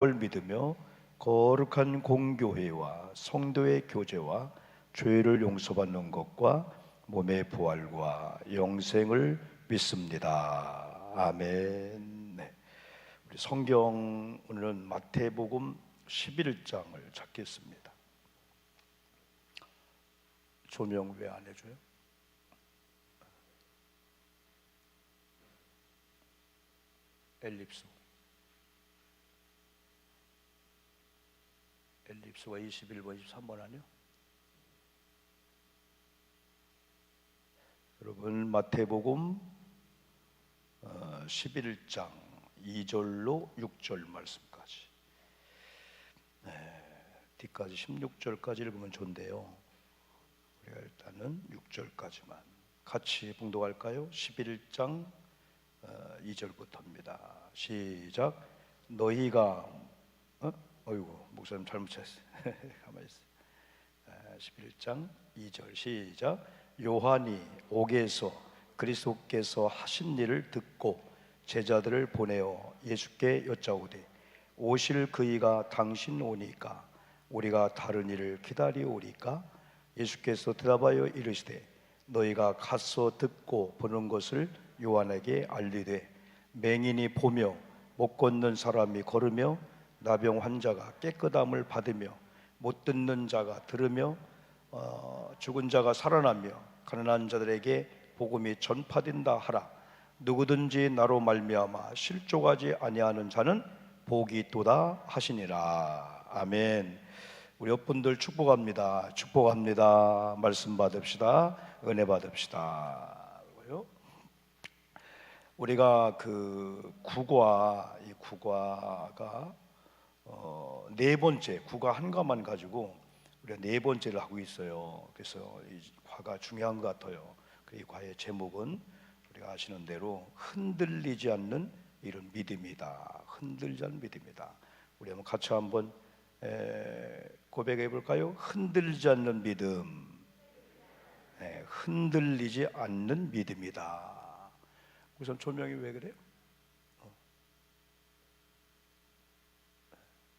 을 믿으며 거룩한 공교회와 성도의 교제와 죄를 용서받는 것과 몸의 부활과 영생을 믿습니다. 아멘. 네. 우리 성경 오늘은 마태복음 11장을 찾겠습니다. 조명 왜 안 해줘요? 엘립스가 21번, 23번 아니요? 여러분 마태복음 11장 2절로 6절 말씀까지, 뒤까지 16절까지 읽으면 좋은데요, 우리가 일단은 6절까지만 같이 봉독할까요? 11장 2절부터입니다. 시작. 너희가 어이구 목사님 잘못했어요. 가만히 있어요. 11장 2절 시작. 요한이 옥에서 그리스도께서 하신 일을 듣고 제자들을 보내어 예수께 여짜오되 오실 그이가 당신 오니까 우리가 다른 일을 기다리오리까? 예수께서 대답하여 이르시되 너희가 가서 듣고 보는 것을 요한에게 알리되 맹인이 보며 못 걷는 사람이 걸으며 나병 환자가 깨끗함을 받으며 못 듣는 자가 들으며 죽은 자가 살아나며 가난한 자들에게 복음이 전파된다 하라. 누구든지 나로 말미암아 실족하지 아니하는 자는 복이 있도다 하시니라. 아멘. 우리 옆분들 축복합니다. 축복합니다. 말씀 받읍시다. 은혜 받읍시다. 우리가 그 이 국어가 네 번째, 국어 한 과만 가지고 우리가 네 번째를 하고 있어요. 그래서 이 과가 중요한 것 같아요. 이 과의 제목은 우리가 아시는 대로 흔들리지 않는 이런 믿음이다. 흔들리지 않는 믿음이다. 우리 한번 같이 한번 고백해 볼까요? 흔들리지 않는 믿음. 흔들리지 않는 믿음이다. 우선 조명이 왜 그래요?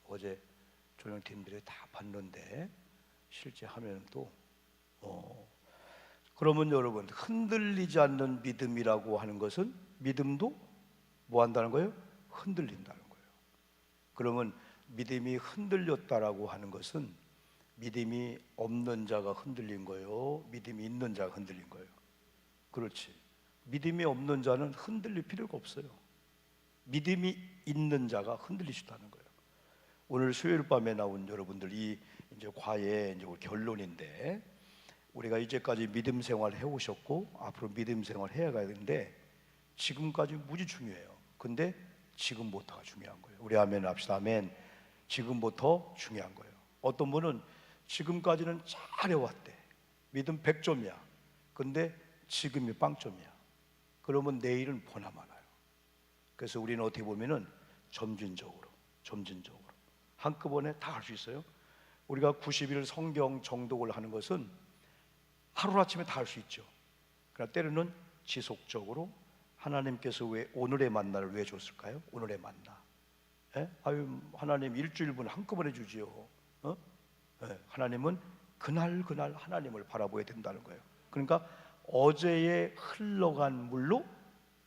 어제 조명팀들이 다 봤는데 실제 하면 또 그러면 여러분, 흔들리지 않는 믿음이라고 하는 것은 믿음도 뭐 한다는 거예요? 흔들린다는 거예요. 그러면 믿음이 흔들렸다라고 하는 것은 믿음이 없는 자가 흔들린 거예요? 믿음이 있는 자가 흔들린 거예요? 그렇지. 믿음이 없는 자는 흔들릴 필요가 없어요. 믿음이 있는 자가 흔들리시다는 거예요. 오늘 수요일 밤에 나온 여러분들, 이 이제 과의 이제 결론인데, 우리가 이제까지 믿음 생활 해오셨고 앞으로 믿음 생활 해야 가야 되는데 지금까지 무지 중요해요. 근데 지금부터가 중요한 거예요. 우리 아멘 합시다. 아멘. 지금부터 중요한 거예요. 어떤 분은 지금까지는 잘해왔대. 믿음 100점이야. 근데 지금이 빵점이야. 그러면 내일은 보나마나요. 그래서 우리는 어떻게 보면은 점진적으로 한꺼번에 다 할 수 있어요. 우리가 90일 성경 정독을 하는 것은 하루아침에 다 할 수 있죠. 그러나 때로는 지속적으로 하나님께서 왜 오늘의 만나를 왜 줬을까요? 오늘의 만나. 아유, 하나님 일주일분 한꺼번에 주지요. 하나님은 그날 하나님을 바라보아야 된다는 거예요. 그러니까 어제에 흘러간 물로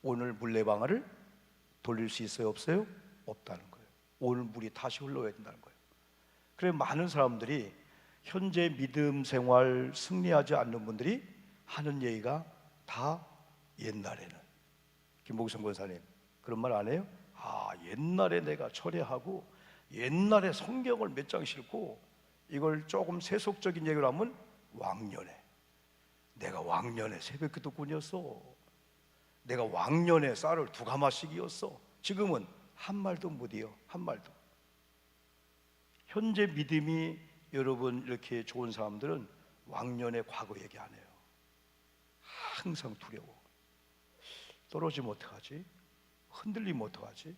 오늘 물레방아를 돌릴 수 있어요? 없어요? 없다는 거예요. 오늘 물이 다시 흘러야 된다는 거예요. 그래서 많은 사람들이 현재 믿음 생활 승리하지 않는 분들이 하는 얘기가 다 옛날에는, 김복성 권사님 그런 말 안 해요? 옛날에 내가 철회하고 옛날에 성경을 몇 장 싣고, 이걸 조금 세속적인 얘기를 하면 내가 왕년에 새벽기도꾼이었어. 내가 왕년에 쌀을 2가마씩이었어. 지금은 한 말도 못이요. 한 말도. 현재 믿음이 여러분 이렇게 좋은 사람들은 왕년의 과거 얘기 안 해요. 항상 두려워. 떨어지면 어떡하지? 흔들리면 어떡하지?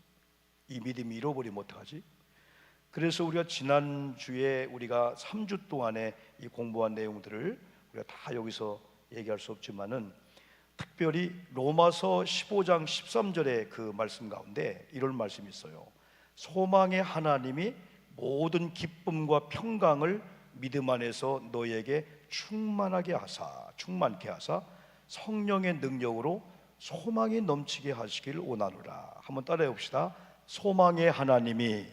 이 믿음이 잃어버리면 어떡하지? 그래서 우리가 지난주에 우리가 3주 동안에 이 공부한 내용들을 우리가 다 여기서 얘기할 수 없지만은, 특별히 로마서 15장 13절의 그 말씀 가운데 이런 말씀이 있어요. 소망의 하나님이 모든 기쁨과 평강을 믿음 안에서 너에게 충만케 하사 성령의 능력으로 소망이 넘치게 하시길 원하노라. 한번 따라해 봅시다. 소망의 하나님이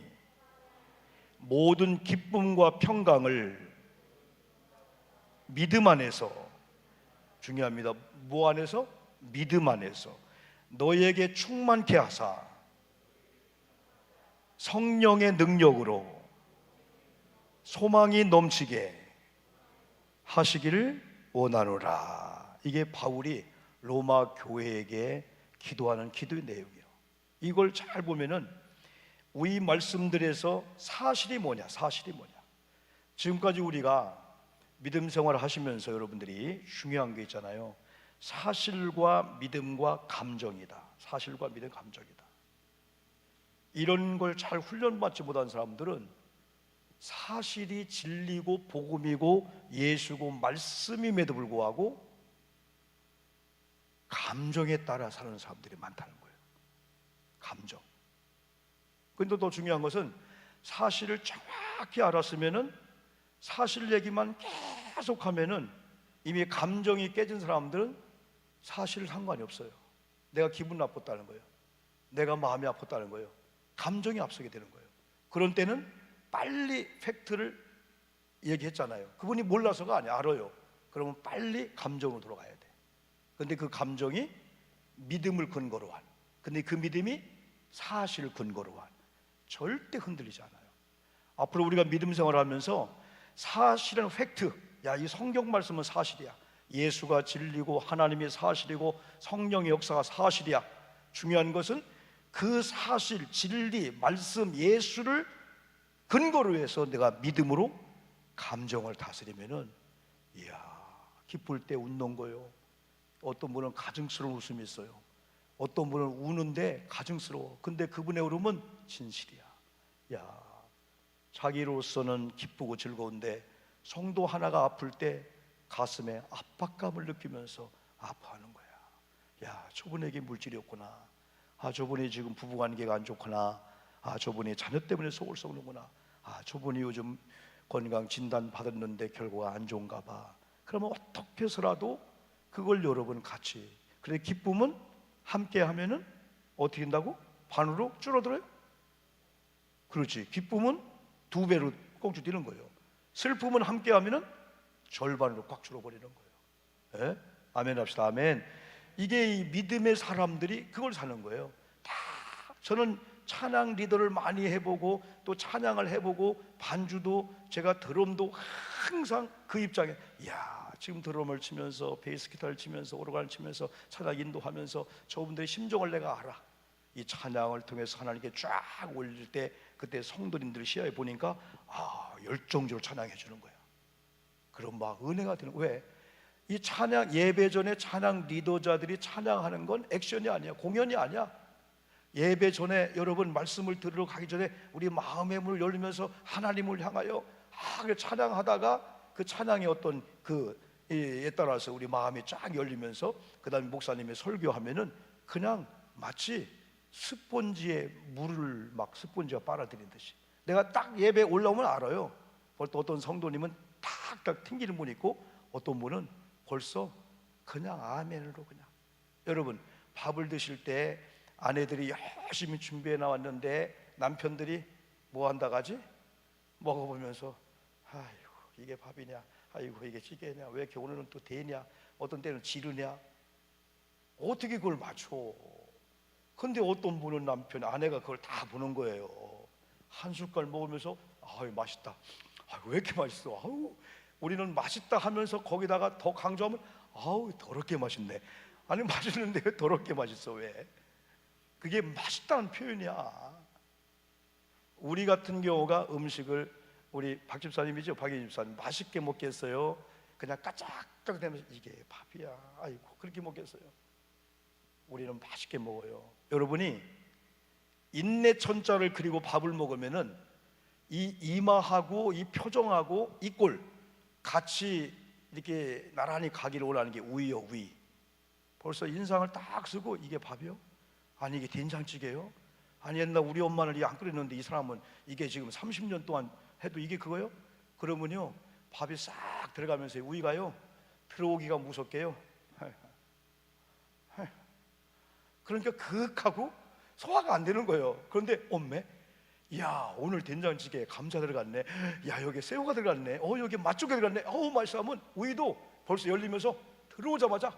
모든 기쁨과 평강을 믿음 안에서, 중요합니다. 뭐 안에서? 믿음 안에서 너에게 충만케 하사 성령의 능력으로 소망이 넘치게 하시기를 원하노라. 이게 바울이 로마 교회에게 기도하는 기도의 내용이에요. 이걸 잘 보면은 이 말씀들에서 사실이 뭐냐? 지금까지 우리가 믿음 생활을 하시면서 여러분들이 중요한 게 있잖아요. 사실과 믿음과 감정이다. 사실과 믿음, 감정이다. 이런 걸 잘 훈련받지 못한 사람들은 사실이 진리고 복음이고 예수고 말씀임에도 불구하고 감정에 따라 사는 사람들이 많다는 거예요. 감정. 근데 더 중요한 것은 사실을 정확히 알았으면은 사실 얘기만 계속하면은 이미 감정이 깨진 사람들은 사실 상관이 없어요. 내가 기분 나빴다는 거예요. 내가 마음이 아팠다는 거예요. 감정이 앞서게 되는 거예요. 그런 때는 빨리 팩트를 얘기했잖아요. 그분이 몰라서가 아니야, 알아요. 그러면 빨리 감정으로 돌아가야 돼. 근데 그 감정이 믿음을 근거로 한, 근데 그 믿음이 사실을 근거로 한, 절대 흔들리지 않아요. 앞으로 우리가 믿음 생활을 하면서 사실은 팩트, 야, 이 성경 말씀은 사실이야. 예수가 진리고 하나님이 사실이고 성령의 역사가 사실이야. 중요한 것은 그 사실, 진리, 말씀, 예수를 근거로 해서 내가 믿음으로 감정을 다스리면은, 이야, 기쁠 때 웃는 거요. 어떤 분은 가증스러운 웃음이 있어요. 어떤 분은 우는데 가증스러워. 근데 그분의 울음은 진실이야. 야, 자기로서는 기쁘고 즐거운데 성도 하나가 아플 때 가슴에 압박감을 느끼면서 아파하는 거야. 야, 저분에게 물질이 없구나. 아, 저분이 지금 부부관계가 안 좋구나. 아, 저분이 자녀 때문에 속을 썩는구나. 아, 저분이 요즘 건강 진단 받았는데 결과가 안 좋은가 봐. 그러면 어떻게 해서라도 그걸 여러분 같이, 그래, 기쁨은 함께 하면은 어떻게 된다고? 반으로 줄어들어요? 그렇지. 기쁨은 2배로 꽁주 뛰는 거예요. 슬픔은 함께 하면은 절반으로 꽉 줄어버리는 거예요. 예? 아멘 합시다. 아멘. 이게 이 믿음의 사람들이 그걸 사는 거예요. 다 저는 찬양 리더를 많이 해보고 또 찬양을 해보고 반주도 제가 드럼도 항상 그 입장에, 이야, 지금 드럼을 치면서 베이스 기타를 치면서 오르간을 치면서 찬양 인도하면서 저분들의 심정을 내가 알아. 이 찬양을 통해서 하나님께 쫙 올릴 때 그때 성도님들 시야에 보니까 아, 열정적으로 찬양해 주는 거야. 그럼 막 은혜가 되는 거야. 왜? 이 찬양 예배 전에 찬양 리더자들이 찬양하는 건 액션이 아니야, 공연이 아니야. 예배 전에 여러분 말씀을 들으러 가기 전에 우리 마음의 문을 열리면서 하나님을 향하여 찬양하다가 그 찬양의 어떤 그에 따라서 우리 마음이 쫙 열리면서 그 다음에 목사님이 설교하면은 그냥 마치 스펀지에 물을 막 스펀지가 빨아들이듯이 내가 딱 예배 올라오면 알아요. 또 어떤 성도님은 탁탁 튕기는 분이 있고 어떤 분은 벌써 그냥 아멘으로 그냥. 여러분 밥을 드실 때 아내들이 열심히 준비해 나왔는데 남편들이 뭐 한다 가지? 먹어보면서 아이고 이게 밥이냐, 아이고 이게 찌개냐, 왜 이렇게 오늘은 또 되냐, 어떤 때는 지르냐, 어떻게 그걸 맞춰? 근데 어떤 분은 남편, 아내가 그걸 다 보는 거예요. 한 숟갈 먹으면서 아유 맛있다, 아유, 왜 이렇게 맛있어, 아우 우리는 맛있다 하면서 거기다가 더 강조하면 아우 더럽게 맛있네. 아니 맛있는데 왜 더럽게 맛있어? 왜? 그게 맛있다는 표현이야. 우리 같은 경우가 음식을, 우리 박 집사님이죠, 박예진 집사님, 맛있게 먹겠어요? 그냥 까짝까짝 대면서 이게 밥이야, 아이고 그렇게 먹겠어요? 우리는 맛있게 먹어요. 여러분이 인내 천자를 그리고 밥을 먹으면은 이 이마하고 이 표정하고 이 꼴 같이 이렇게 나란히 가기를 원하는 게 우위요, 우위. 벌써 인상을 딱 쓰고 이게 밥이요? 아니 이게 된장찌개요? 아니 옛날 우리 엄마는 이 안 끓였는데 이 사람은 이게 지금 30년 동안 해도 이게 그거요? 그러면요 밥이 싹 들어가면서 우유가요 들어오기가 무섭게요. 그러니까 그윽하고 소화가 안 되는 거예요. 그런데 엄매, 야 오늘 된장찌개에 감자 들어갔네, 야 여기 새우가 들어갔네, 여기 맛조개 들어갔네, 맛있어 하면 우유도 벌써 열리면서 들어오자마자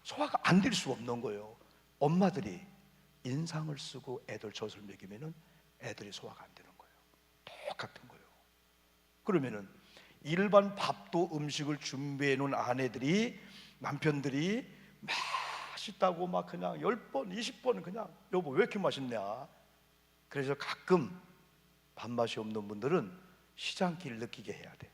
소화가 안 될 수가 없는 거예요. 엄마들이 인상을 쓰고 애들 젖을 먹이면은 애들이 소화가 안 되는 거예요. 똑같은 거예요. 그러면은 일반 밥도 음식을 준비해 놓은 아내들이, 남편들이 맛있다고 막 그냥 10번 20번 그냥 여보 왜 이렇게 맛있냐. 그래서 가끔 밥맛이 없는 분들은 시장길 느끼게 해야 돼.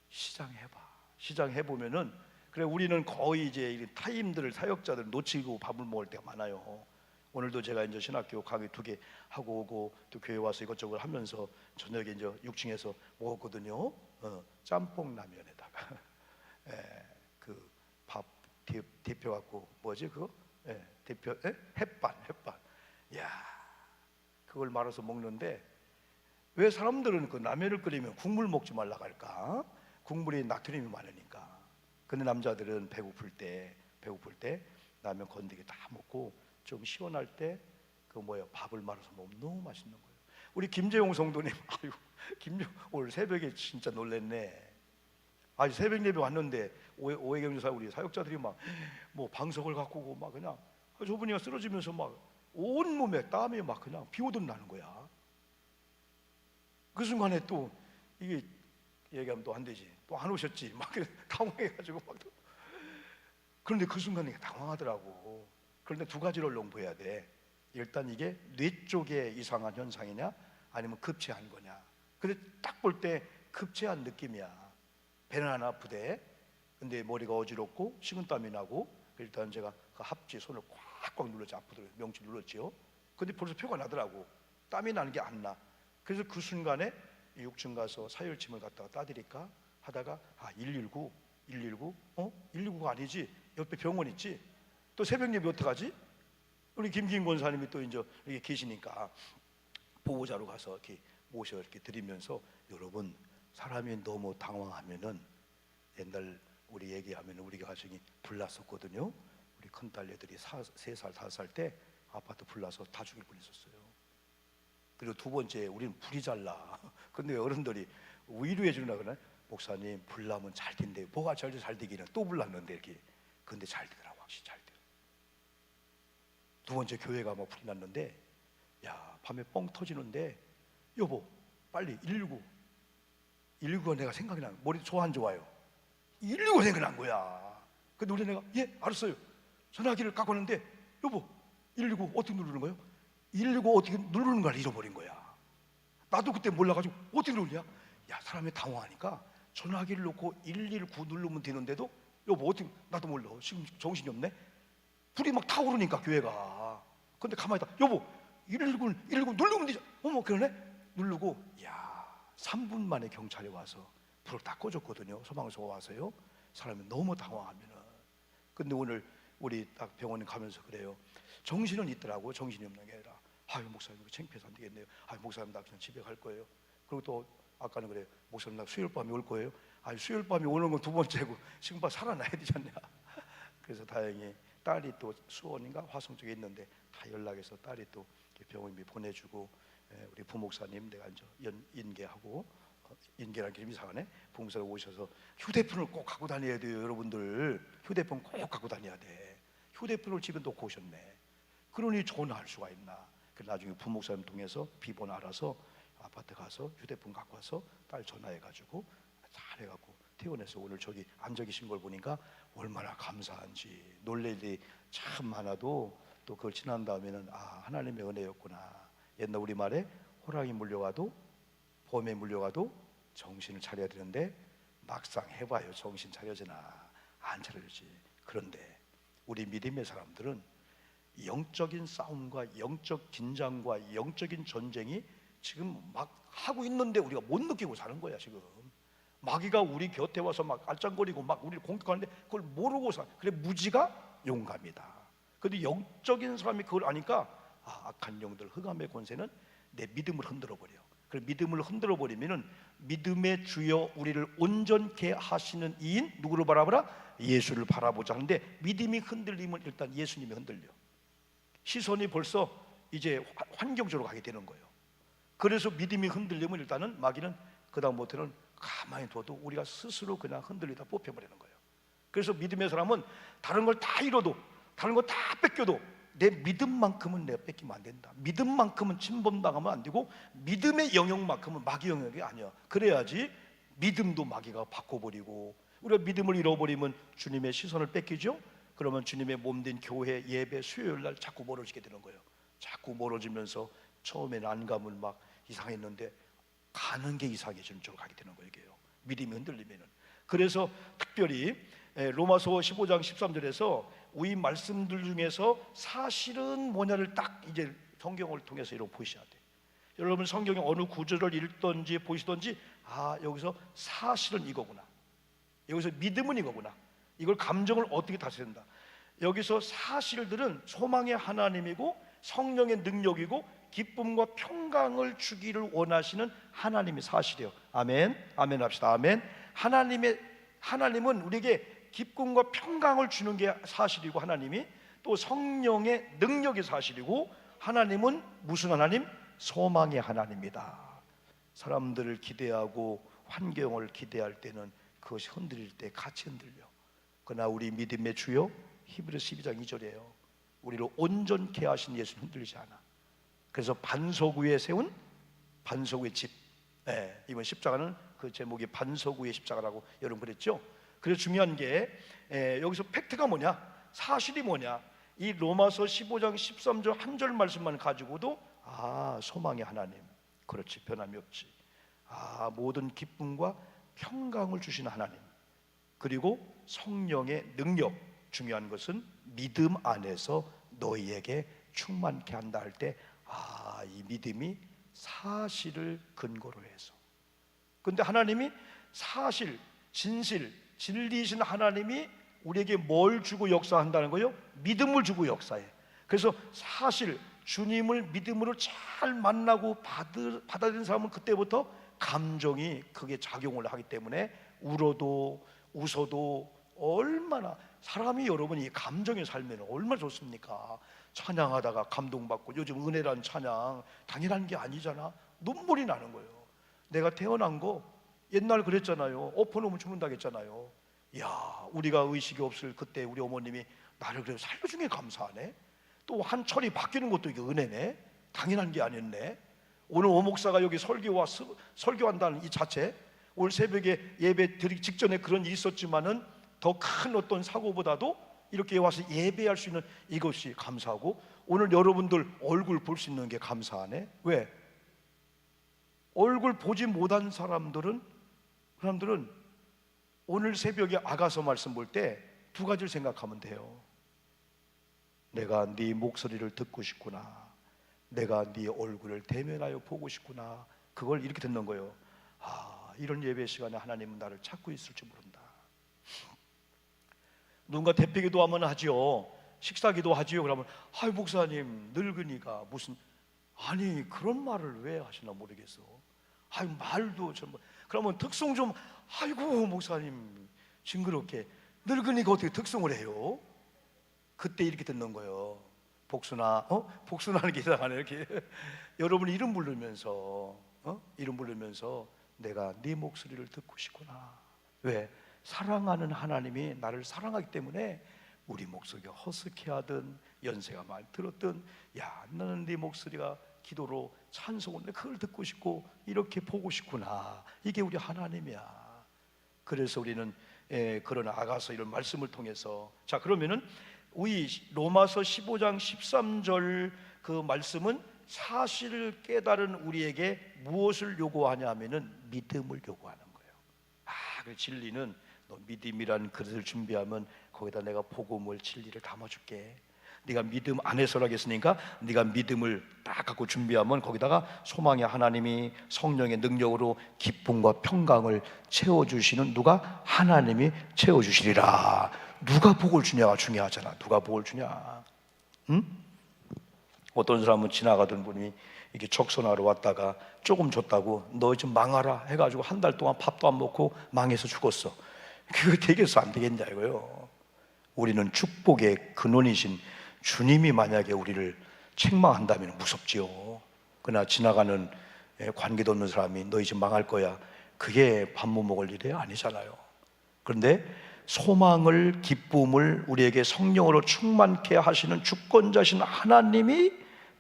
시장 해봐. 시장 해보면은, 그래 우리는 거의 이제 타임들을, 사역자들 놓치고 밥을 먹을 때가 많아요. 오늘도 제가 이제 신학교 강의 2개 하고 오고 또 교회 와서 이것저것 하면서 저녁에 이제 6층에서 먹었거든요. 짬뽕 라면에다가 그 밥 대표 갖고 뭐지 그거? 대표 햇반. 야 그걸 말아서 먹는데, 왜 사람들은 그 라면을 끓이면 국물 먹지 말라고 할까? 국물이 나트륨이 많으니까. 근데 남자들은 배고플 때 라면 건더기 다 먹고 좀 시원할 때 그 밥을 말아서 먹으면 너무 맛있는 거예요. 우리 김재용 성도님, 아유 오늘 새벽에 진짜 놀랬네. 아니 새벽 예배 왔는데 오해경유사 우리 사역자들이 막 뭐 방석을 갖고 오고 막 그냥 저분이 쓰러지면서 막 온몸에 땀이 막 그냥 비 오듯 나는 거야. 그 순간에 또 이게 얘기하면 또 안 되지, 또 안 오셨지 막 당황해가지고 막. 그런데 그 순간에 당황하더라고. 그런데 2가지를 농부해야 돼. 일단 이게 뇌 쪽에 이상한 현상이냐 아니면 급체한 거냐. 근데 딱 볼 때 급체한 느낌이야. 배는 안 아프대. 근데 머리가 어지럽고 식은땀이 나고. 일단 제가 그 합지 손을 꽉꽉 눌렀지. 아프더라고요. 명치 눌렀지요. 근데 벌써 표가 나더라고. 땀이 나는 게 안 나. 그래서 그 순간에 6층 가서 사열침을 갖다가 따드릴까 하다가 119 119가 아니지, 옆에 병원 있지. 또 새벽 예배 어떡하지? 우리 김기인 권사님이 또 이제 여기 계시니까 보호자로 가서 이렇게 모셔 이렇게 드리면서, 여러분 사람이 너무 당황하면은, 옛날 우리 얘기하면 우리 가정이 불났었거든요. 우리 큰딸 애들이 3살 5살 때 아파트 불나서 다 죽일 뻔했었어요. 그리고 2번째, 우리는 불이 잘 나. 근데 어른들이 위로해 주려고 그러나, 목사님 불나면 잘 된대요. 뭐가 잘 되기는, 또 불났는데 이렇게. 근데 잘 되더라고. 확실히 잘 돼. 2번째 교회가 막 불이 났는데, 야 밤에 뻥 터지는데, 여보 빨리 119가 내가 생각이 나. 머리 좋아 안 좋아요? 119가 생각난 거야. 근데 우리 내가 예 알았어요. 전화기를 갖고 왔는데, 여보 119 어떻게 누르는 거예요? 119 어떻게 누르는 걸 잃어버린 거야. 나도 그때 몰라가지고 어떻게 누르냐? 야 사람이 당황하니까 전화기를 놓고 119 누르면 되는데도, 여보 어떻게, 나도 몰라 지금 정신이 없네. 불이 막 타오르니까 교회가. 근데 가만히 있다. 여보 119 누르면 되죠. 어머 그러네. 누르고, 야 3분 만에 경찰이 와서 불을 다 꺼줬거든요. 소방서가 와서요. 사람이 너무 당황하면은. 근데 오늘 우리 딱 병원에 가면서 그래요. 정신은 있더라고. 정신이 없는 게 아니라, 아유 목사님 이거 창피해서 안 되겠네요. 아유 목사님 나 그냥 집에 갈 거예요. 그리고 또 아까는 그래요. 목사님 나 수요일 밤에 올 거예요. 아유 수요일 밤에 오는 건 2번째고 지금 봐 살아나야 되지 않냐. 그래서 다행히 딸이 또 수원인가 화성 쪽에 있는데 다 연락해서 딸이 또 병원비 보내주고, 우리 부목사님 내가 이제 인계하고, 인계라는 게 좀 이상하네. 부목사님 오셔서 휴대폰을 꼭 갖고 다녀야 돼요. 여러분들 휴대폰 꼭 갖고 다녀야 돼. 휴대폰을 집에 놓고 오셨네. 그러니 전화할 수가 있나. 그래서 나중에 부목사님 통해서 비번호 알아서 아파트 가서 휴대폰 갖고 와서 딸 전화해가지고 잘해갖고 퇴원해서 오늘 저기 앉아 계신 걸 보니까 얼마나 감사한지. 놀랄 일이 참 많아도 또 그걸 지난 다음에는 하나님의 은혜였구나. 옛날 우리말에 호랑이 물려가도, 봄에 물려가도 정신을 차려야 되는데, 막상 해봐요. 정신 차려지나 안 차려지지. 그런데 우리 믿음의 사람들은 영적인 싸움과 영적 긴장과 영적인 전쟁이 지금 막 하고 있는데 우리가 못 느끼고 사는 거야. 지금 마귀가 우리 곁에 와서 막 깔짱거리고 막 우리를 공격하는데 그걸 모르고 사. 그래 무지가 용감이다. 근데 영적인 사람이 그걸 아니까 악한 영들, 흑암의 권세는 내 믿음을 흔들어 버려. 그 믿음을 흔들어 버리면은 믿음의 주여 우리를 온전케 하시는 이인 누구를 바라보라? 예수를 바라보자 하는데, 믿음이 흔들리면 일단 예수님이 흔들려. 시선이 벌써 이제 환경적으로 가게 되는 거예요. 그래서 믿음이 흔들리면 일단은 마귀는 그다음부터는 가만히 둬도 우리가 스스로 그냥 흔들리다 뽑혀버리는 거예요. 그래서 믿음의 사람은 다른 걸 다 잃어도, 다른 거 다 뺏겨도 내 믿음만큼은 내가 뺏기면 안 된다. 믿음만큼은 침범당하면 안 되고, 믿음의 영역만큼은 마귀 영역이 아니야. 그래야지 믿음도 마귀가 바꿔버리고, 우리가 믿음을 잃어버리면 주님의 시선을 뺏기죠. 그러면 주님의 몸된 교회 예배 수요일날 자꾸 멀어지게 되는 거예요. 자꾸 멀어지면서 처음에는 안 가면 막 이상했는데 가는 게 이상해지는 쪽으로 가게 되는 거예요. 믿음이 흔들리면은. 그래서 특별히 로마서 15장 13절에서 이 말씀들 중에서 사실은 뭐냐를 딱 이제 성경을 통해서 이렇게 보셔야 돼. 여러분 성경의 어느 구절을 읽던지 보시던지, 여기서 사실은 이거구나, 여기서 믿음은 이거구나, 이걸 감정을 어떻게 다스린다. 여기서 사실들은 소망의 하나님이고 성령의 능력이고 기쁨과 평강을 주기를 원하시는 하나님이 사실이에요. 아멘, 아멘 합시다. 아멘. 하나님은 우리에게 기쁨과 평강을 주는 게 사실이고, 하나님이 또 성령의 능력이 사실이고, 하나님은 무슨 하나님? 소망의 하나님이다. 사람들을 기대하고 환경을 기대할 때는 그것이 흔들릴 때 같이 흔들려. 그러나 우리 믿음의 주요 히브리서 12장 2절이에요. 우리를 온전케 하신 예수는 흔들리지 않아. 그래서 반석 위에 세운 반석 위의 집, 이번 십자가는 그 제목이 반석 위의 십자가라고 여러분 그랬죠. 그래서 중요한 게 여기서 팩트가 뭐냐, 사실이 뭐냐, 이 로마서 15장 13절 한 절 말씀만 가지고도 소망의 하나님, 그렇지, 변함이 없지. 모든 기쁨과 평강을 주시는 하나님, 그리고 성령의 능력, 중요한 것은 믿음 안에서 너희에게 충만케 한다 할 때, 이 믿음이 사실을 근거로 해서. 근데 하나님이 사실, 진실, 진리이신 하나님이 우리에게 뭘 주고 역사한다는 거예요? 믿음을 주고 역사해. 그래서 사실 주님을 믿음으로 잘 만나고 받아들인 사람은 그때부터 감정이 크게 작용을 하기 때문에 울어도 웃어도 얼마나, 사람이 여러분이 감정에 살면 얼마나 좋습니까? 찬양하다가 감동받고, 요즘 은혜란 찬양 당연한 게 아니잖아. 눈물이 나는 거예요. 내가 태어난 거 옛날 그랬잖아요. 엎어놓으면 죽는다 했잖아요. 우리가 의식이 없을 그때 우리 어머님이 나를 그래도 살려준 게 감사하네. 또 한 철이 바뀌는 것도 이게 은혜네. 당연한 게 아니었네. 오늘 오목사가 여기 설교한다는 이 자체, 오늘 새벽에 예배 드리기 직전에 그런 일이 있었지만은 더 큰 어떤 사고보다도 이렇게 와서 예배할 수 있는 이것이 감사하고, 오늘 여러분들 얼굴 볼 수 있는 게 감사하네. 왜? 얼굴 보지 못한 사람들은 오늘 새벽에 아가서 말씀 볼 때 두 가지를 생각하면 돼요. 내가 네 목소리를 듣고 싶구나, 내가 네 얼굴을 대면하여 보고 싶구나. 그걸 이렇게 듣는 거예요. 이런 예배 시간에 하나님은 나를 찾고 있을지 모른다. 누군가 대피기도 하면 하지요. 식사기도 하지요. 그러면 목사님 늙으니까 무슨, 아니 그런 말을 왜 하시나 모르겠어. 말도 좀, 그러면 특송 좀, 아이고 목사님 징그럽게, 늙으니까 어떻게 특송을 해요? 그때 이렇게 듣는 거예요. 복순아, 복순하는 게 이상하네 이렇게. 여러분 이름 부르면서 내가 네 목소리를 듣고 싶구나. 왜? 사랑하는 하나님이 나를 사랑하기 때문에 우리 목소리가 허스키하든 연세가 많이 들었든, 나는 네 목소리가 기도로 찬송을, 그걸 듣고 싶고 이렇게 보고 싶구나. 이게 우리 하나님이야. 그래서 우리는 그런 아가서 이런 말씀을 통해서, 자 그러면은 우리 로마서 15장 13절 그 말씀은 사실을 깨달은 우리에게 무엇을 요구하냐 하면은 믿음을 요구하는 거예요. 그 진리는 너 믿음이란 그릇을 준비하면 거기다 내가 복음을, 진리를 담아줄게. 네가 믿음 안에서라 했으니까 네가 믿음을 딱 갖고 준비하면 거기다가 소망의 하나님이 성령의 능력으로 기쁨과 평강을 채워주시는, 누가? 하나님이 채워주시리라. 누가 복을 주냐가 중요하잖아. 누가 복을 주냐? 어떤 사람은 지나가던 분이 이렇게 적선하러 왔다가 조금 줬다고 너 좀 망하라 해가지고 한 달 동안 밥도 안 먹고 망해서 죽었어. 그거 되겠어 안 되겠냐 이거요. 우리는 축복의 근원이신 주님이 만약에 우리를 책망한다면 무섭지요. 그러나 지나가는 관계도 없는 사람이 너 이제 망할 거야, 그게 밥 못 먹을 일이 아니잖아요. 그런데 소망을, 기쁨을 우리에게 성령으로 충만케 하시는 주권자신 하나님이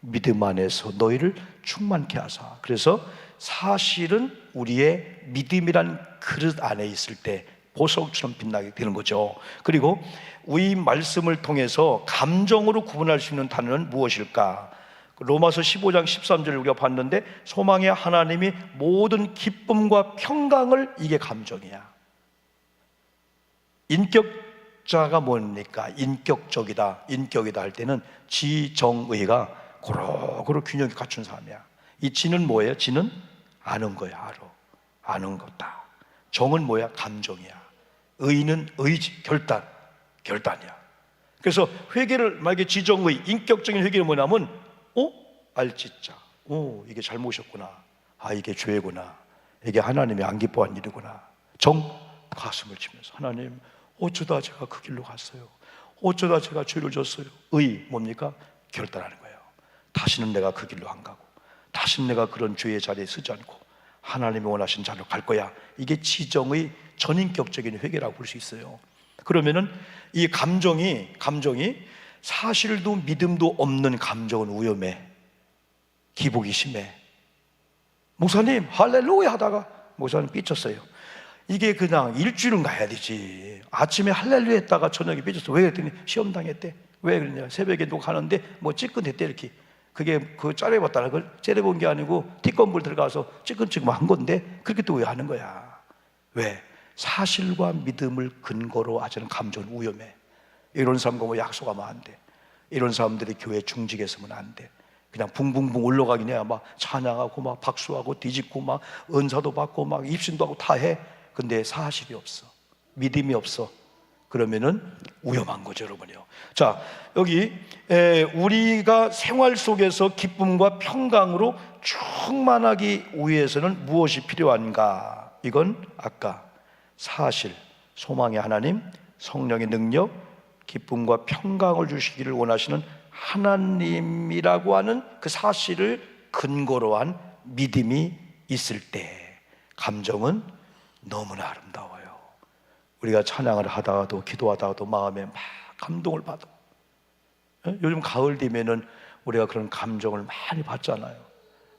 믿음 안에서 너희를 충만케 하사, 그래서 사실은 우리의 믿음이란 그릇 안에 있을 때 보석처럼 빛나게 되는 거죠. 그리고 이 말씀을 통해서 감정으로 구분할 수 있는 단어는 무엇일까? 로마서 15장 13절을 우리가 봤는데, 소망의 하나님이 모든 기쁨과 평강을, 이게 감정이야. 인격자가 뭡니까? 인격적이다, 인격이다 할 때는 지정의가 고루고루 균형이 갖춘 사람이야. 이 지는 뭐예요? 지는 아는 거야. 알아, 아는 거다. 정은 뭐야? 감정이야. 의는 의지, 결단이야. 그래서 회개를, 만약에 지정의, 인격적인 회개는 뭐냐면 알지자, 이게 잘못이었구나, 이게 죄구나, 이게 하나님이 안 기뻐한 일이구나. 정, 가슴을 치면서 하나님, 어쩌다 제가 그 길로 갔어요, 어쩌다 제가 죄를 졌어요. 의, 뭡니까? 결단하는 거예요. 다시는 내가 그 길로 안 가고, 다시는 내가 그런 죄의 자리에 서지 않고 하나님이 원하신 자리로 갈 거야. 이게 지정의 전인격적인 회개라고 볼 수 있어요. 그러면은 이 감정이 사실도 믿음도 없는 감정은 위험해. 기복이 심해. 목사님 할렐루야 하다가 목사님 삐쳤어요. 이게 그냥 일주일은 가야 되지. 아침에 할렐루야 했다가 저녁에 삐쳤어. 왜 그랬더니 시험 당했대. 왜 그러냐? 새벽에 누가 가는데 뭐 찌끈했대. 이렇게 그게 그 짜려봤다는 걸 째려본 게 아니고 띠꺼물 들어가서 찌끈찌끈 한 건데, 그렇게 또 왜 하는 거야? 왜? 사실과 믿음을 근거로 하자는 감정은 위험해. 이런 사람과 뭐 약속하면 안 돼. 이런 사람들이 교회 중직에 서면 안 돼. 그냥 붕붕붕 올라가긴 해야 막 찬양하고 막 박수하고 뒤집고 막 은사도 받고 막 입신도 하고 다 해. 근데 사실이 없어, 믿음이 없어. 그러면은 위험한 거죠, 여러분요. 자, 여기 우리가 생활 속에서 기쁨과 평강으로 충만하기 위해서는 무엇이 필요한가? 이건 아까 사실, 소망의 하나님, 성령의 능력, 기쁨과 평강을 주시기를 원하시는 하나님이라고 하는 그 사실을 근거로 한 믿음이 있을 때 감정은 너무나 아름다워요. 우리가 찬양을 하다가도 기도하다가도 마음에 막 감동을 받아. 요즘 가을 되면은 우리가 그런 감정을 많이 받잖아요.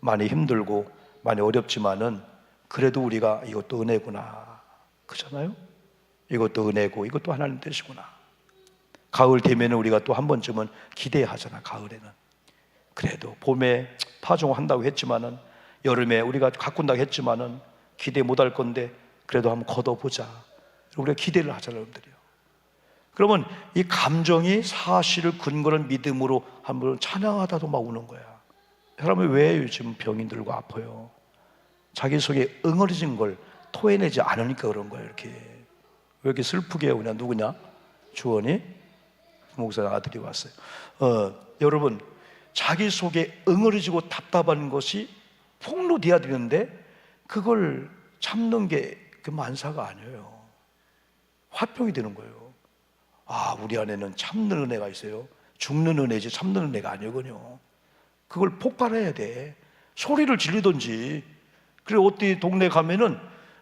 많이 힘들고 많이 어렵지만은 그래도 우리가 이것도 은혜구나, 그렇잖아요. 이것도 은혜고 이것도 하나님 뜻이구나. 가을 되면은 우리가 또 한 번쯤은 기대하잖아. 가을에는 그래도 봄에 파종한다고 했지만은, 여름에 우리가 가꾼다고 했지만은 기대 못할 건데 그래도 한번 걷어보자. 우리가 기대를 하잖아요, 여러분들이요. 그러면 이 감정이 사실을 근거로 믿음으로 한번 찬양하다도 막 우는 거야. 사람이 왜 요즘 병이 들고 아파요? 자기 속에 응어리진 걸 토해내지 않으니까 그런 거예요. 이렇게 왜 이렇게 슬프게 해요? 그냥 누구냐? 주원이 목사 아들이 왔어요. 여러분, 자기 속에 응어리지고 답답한 것이 폭로돼야 되는데 그걸 참는 게 그 만사가 아니에요. 화병이 되는 거예요. 우리 안에는 참는 은혜가 있어요. 죽는 은혜지 참는 은혜가 아니거든요. 그걸 폭발해야 돼. 소리를 지르든지. 그래, 어디 동네 가면은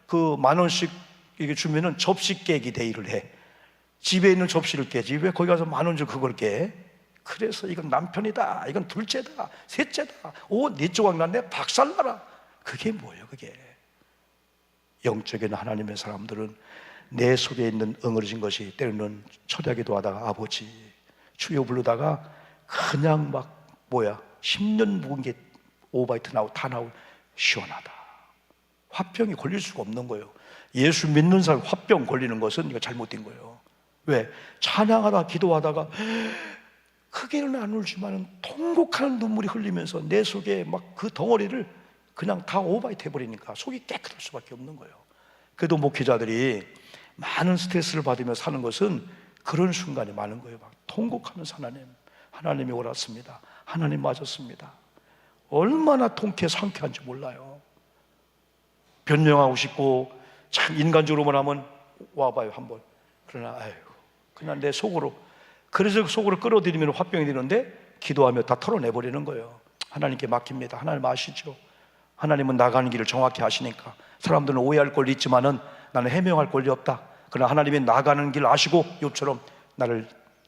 그 10,000원씩 이게 주면은 접시 깨기 데이를 해. 집에 있는 접시를 깨지 왜 거기 가서 10,000원 줄 그걸 깨? 그래서 이건 남편이다, 이건 둘째다, 셋째다, 네 조각 났네, 박살나라. 그게 뭐예요? 그게 영적인 하나님의 사람들은 내 속에 있는 응어리진 것이 때로는 초대하기도 하다가 아버지 주여 부르다가 그냥 막 10년 묵은 게 오바이트 나오고 다 나오고 시원하다. 화병이 걸릴 수가 없는 거예요. 예수 믿는 사람 화병 걸리는 것은 이거 잘못된 거예요. 왜? 찬양하다 기도하다가 크게는 안 울지만 통곡하는 눈물이 흘리면서 내 속에 막 그 덩어리를 그냥 다 오바이트 해버리니까 속이 깨끗할 수밖에 없는 거예요. 그래도 목회자들이 많은 스트레스를 받으며 사는 것은 그런 순간이 많은 거예요. 막 통곡하면서 하나님이 옳았습니다, 하나님 맞았습니다. 얼마나 통쾌 상쾌한지 몰라요. 변명하고 싶고 참 인간적으로만 하면 와봐요 한번. 그러나 아이고 그냥 내 속으로, 그래서 속으로 끌어들이면 화병이 되는데 기도하며 다 털어내버리는 거예요. 하나님께 맡깁니다. 하나님 아시죠? 하나님은 나가는 길을 정확히 아시니까. 사람들은 오해할 권리 있지만은 나는 해명할 권리 없다. 그러나 하나님이 나가는 길 아시고 욥처럼 나를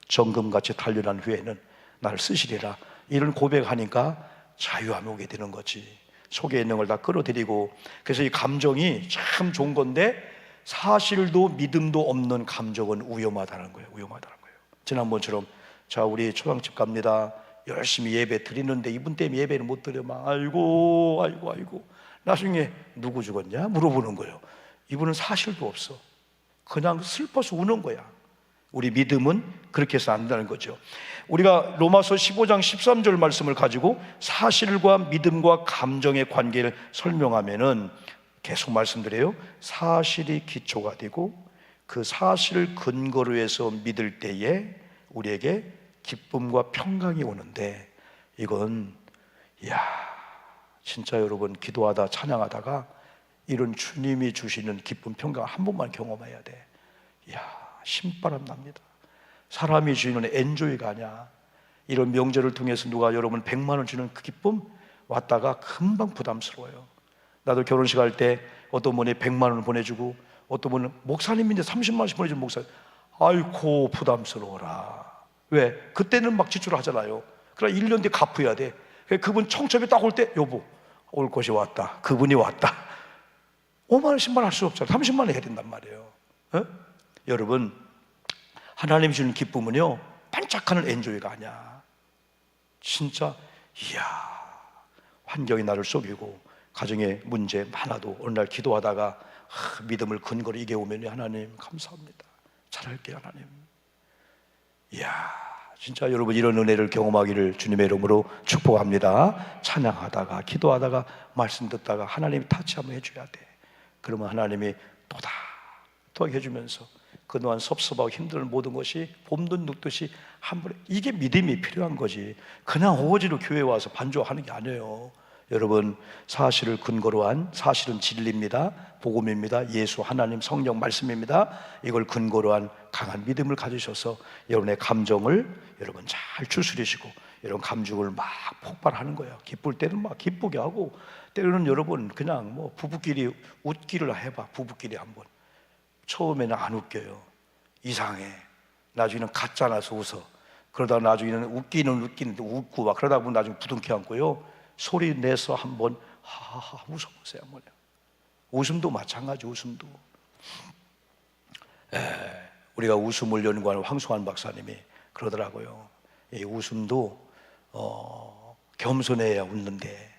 정금같이 단련한 후에는 나를 쓰시리라, 이런 고백하니까 자유함이 오게 되는 거지. 속에 있는 걸 다 끌어들이고. 그래서 이 감정이 참 좋은 건데 사실도 믿음도 없는 감정은 위험하다는 거예요. 위험하다는 거예요. 지난번처럼 자 우리 초상집 갑니다. 열심히 예배 드리는데 이분 때문에 예배를 못 드려. 막 아이고 나중에 누구 죽었냐 물어보는 거예요. 이분은 사실도 없어. 그냥 슬퍼서 우는 거야. 우리 믿음은 그렇게 해서 안 된다는 거죠. 우리가 로마서 15장 13절 말씀을 가지고 사실과 믿음과 감정의 관계를 설명하면은 계속 말씀드려요. 사실이 기초가 되고 그 사실을 근거로 해서 믿을 때에 우리에게 기쁨과 평강이 오는데, 이건 진짜 여러분 기도하다 찬양하다가 이런 주님이 주시는 기쁨 평강 한 번만 경험해야 돼. 신바람 납니다. 사람이 주는 엔조이가 아니야. 이런 명절을 통해서 누가 여러분 100만 원 주는 그 기쁨 왔다가 금방 부담스러워요. 나도 결혼식 할 때 어떤 분이 100만 원을 보내주고 어떤 분은 목사님인데 30만 원씩 보내준 목사님, 아이고 부담스러워라. 왜? 그때는 막 지출을 하잖아요. 그러나 1년 뒤에 갚아야 돼. 그분 청첩이 딱 올 때 여보 올 것이 왔다, 그분이 왔다. 5만 원 10만 원 할 수 없잖아. 30만 원 해야 된단 말이에요. 여러분 하나님이 주는 기쁨은요 반짝하는 엔조이가 아니야. 진짜 환경이 나를 속이고 가정에 문제 많아도 어느 날 기도하다가 믿음을 근거로 이겨오면 하나님 감사합니다, 잘할게요 하나님. 진짜 여러분 이런 은혜를 경험하기를 주님의 이름으로 축복합니다. 찬양하다가 기도하다가 말씀 듣다가 하나님이 타치 한번 해줘야 돼. 그러면 하나님이 토닥토닥 해주면서 그동안 섭섭하고 힘든 모든 것이 봄눈 눕듯이 한 번에, 이게 믿음이 필요한 거지. 그냥 오지로 교회 와서 반주하는 게 아니에요. 여러분 사실을 근거로 한, 사실은 진리입니다. 복음입니다. 예수, 하나님, 성령 말씀입니다. 이걸 근거로 한 강한 믿음을 가지셔서 여러분의 감정을 여러분 잘 추스리시고 이런 감정을 막 폭발하는 거예요. 기쁠 때는 막 기쁘게 하고, 때로는 여러분 그냥 뭐 부부끼리 웃기를 해봐. 부부끼리 한번. 처음에는 안 웃겨요. 이상해. 나중에는 가짜 나서 웃어. 그러다 나중에는 웃기는데 웃고 막 그러다 보면 나중에 부둥켜 안고요. 소리 내서 한번 하하하 웃어보세요. 한번요. 웃음도 마찬가지. 웃음도 우리가 웃음을 연구하는 황송한 박사님이 그러더라고요. 이 웃음도 겸손해야 웃는데,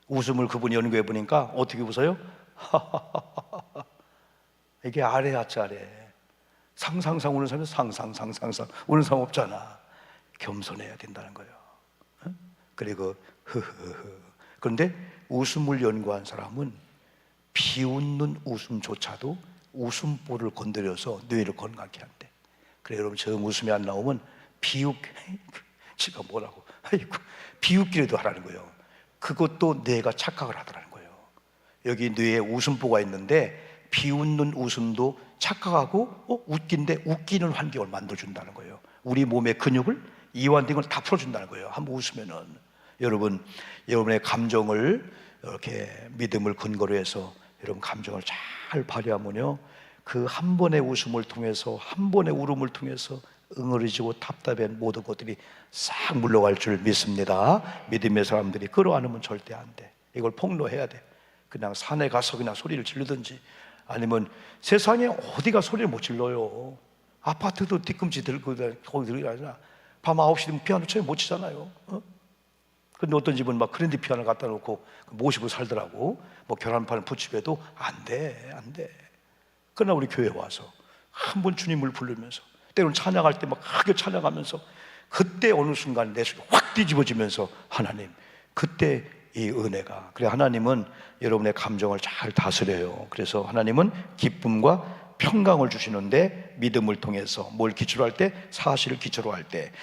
웃음을 그분이 연구해 보니까 어떻게 웃어요? 이게 아래 하체 아래. 상상상 우는 사람은 상상상 우는 사람 없잖아. 겸손해야 된다는 거예요. 그리고 흐흐흐. 그런데 웃음을 연구한 사람은 비웃는 웃음조차도 웃음볼을 건드려서 뇌를 건강케 한대. 그래 여러분 저 웃음이 안 나오면 지가 뭐라고 비웃기라도 하라는 거예요. 그것도 뇌가 착각을 하더라는 거예요. 여기 뇌에 웃음보가 있는데 비웃는 웃음도 착각하고 웃긴데 웃기는 환경을 만들어준다는 거예요. 우리 몸의 근육을, 이완된 걸 다 풀어준다는 거예요. 한번 웃으면은. 여러분 여러분의 감정을 이렇게 믿음을 근거로 해서 여러분 감정을 잘 발휘하면요 그 한 번의 웃음을 통해서, 한 번의 울음을 통해서 응어리지고 답답한 모든 것들이 싹 물러갈 줄 믿습니다. 믿음의 사람들이 끌어안으면 절대 안 돼. 이걸 폭로해야 돼. 그냥 산에 가서 그냥 소리를 지르든지, 아니면 세상에 어디가 소리를 못 질러요. 아파트도 뒤꿈치 들고 거기 들어가잖아. 밤 9시 되면 피아노 쳐야 못 치잖아요. 근데 어떤 집은 막 그랜드 피아노 갖다 놓고 모시고 살더라고. 뭐 계란판을 붙이게도 안 돼. 그러나 우리 교회 와서 한번 주님을 부르면서, 때로는 찬양할 때 막 크게 찬양하면서, 그때 어느 순간 내 속이 확 뒤집어지면서 하나님, 그때 이 은혜가, 그래 하나님은 여러분의 감정을 잘 다스려요. 그래서 하나님은 기쁨과 평강을 주시는데 믿음을 통해서 뭘 기초로 할 때? 사실을 기초로 할 때.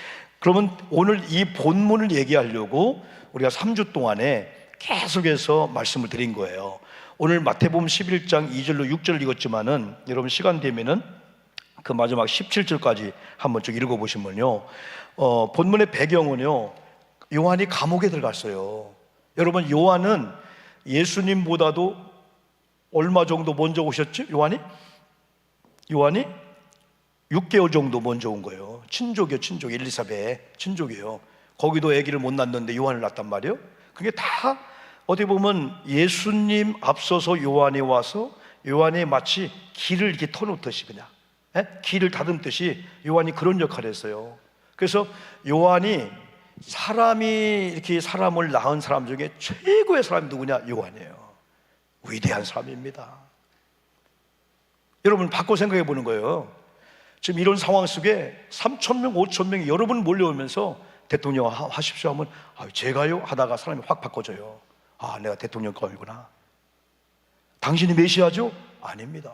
그러면 오늘 이 본문을 얘기하려고 우리가 3주 동안에 계속해서 말씀을 드린 거예요. 오늘 마태복음 11장 2절로 6절 읽었지만은 여러분 시간 되면은 그 마지막 17절까지 한번 쭉 읽어보시면요, 본문의 배경은요, 요한이 감옥에 들어갔어요. 여러분, 요한은 예수님보다도 얼마 정도 먼저 오셨죠? 요한이 6개월 정도 먼저 온 거예요. 친족이요, 친족. 엘리사벳 친족이에요. 거기도 아기를 못 낳는데 요한을 낳았단 말이에요. 그게 다 어떻게 보면 예수님 앞서서 요한이 와서 요한이 마치 길을 이렇게 터놓듯이 그냥 길을 다듬듯이 요한이 그런 역할을 했어요. 그래서 요한이 사람이 이렇게 사람을 낳은 사람 중에 최고의 사람이 누구냐? 요한이에요. 위대한 사람입니다. 여러분 바꿔 생각해 보는 거예요. 지금 이런 상황 속에 3,000명, 5,000명이 여러분 몰려오면서 대통령 하십시오 하면 제가요? 하다가 사람이 확 바꿔져요. 내가 대통령 거이구나. 당신이 메시아죠? 아닙니다.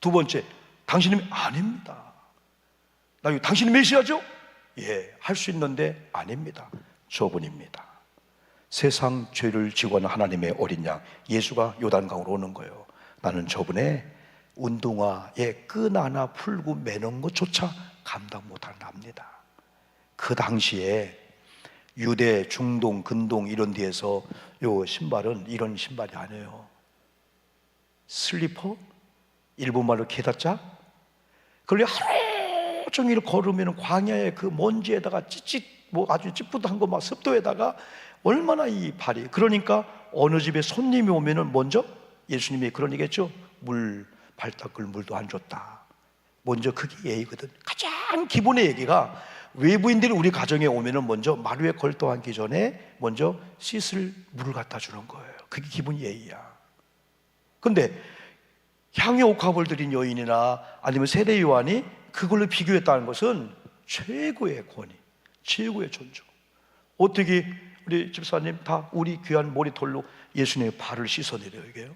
두 번째, 당신이 아닙니다. 당신이 메시아죠? 예, 할 수 있는데 아닙니다. 저분입니다. 세상 죄를 지고 하는 하나님의 어린 양 예수가 요단강으로 오는 거예요. 나는 저분의 운동화에 끈 하나 풀고 매는 것조차 감당 못하는 납니다. 그 당시에 유대, 중동, 근동 이런 데에서 요 신발은 이런 신발이 아니에요. 슬리퍼? 일본말로 게다짜? 그걸 하루 종일 걸으면 광야의 그 먼지에다가 아주 찌뿌드한 거 막 습도에다가 얼마나 이 발이, 그러니까 어느 집에 손님이 오면은 먼저 예수님이 그런 얘기했죠. 발 닦을 물도 안 줬다. 먼저 그게 예의거든. 가장 기본의 얘기가 외부인들이 우리 가정에 오면은 먼저 마루에 걸터 앉기 전에 먼저 씻을 물을 갖다 주는 거예요. 그게 기본 예의야. 근데 향유 옥합을 들인 여인이나 아니면 세례 요한이 그걸로 비교했다는 것은 최고의 권위, 최고의 존중. 어떻게 우리 집사님 다 우리 귀한 머리털로 예수님의 발을 씻어내려요, 이게요?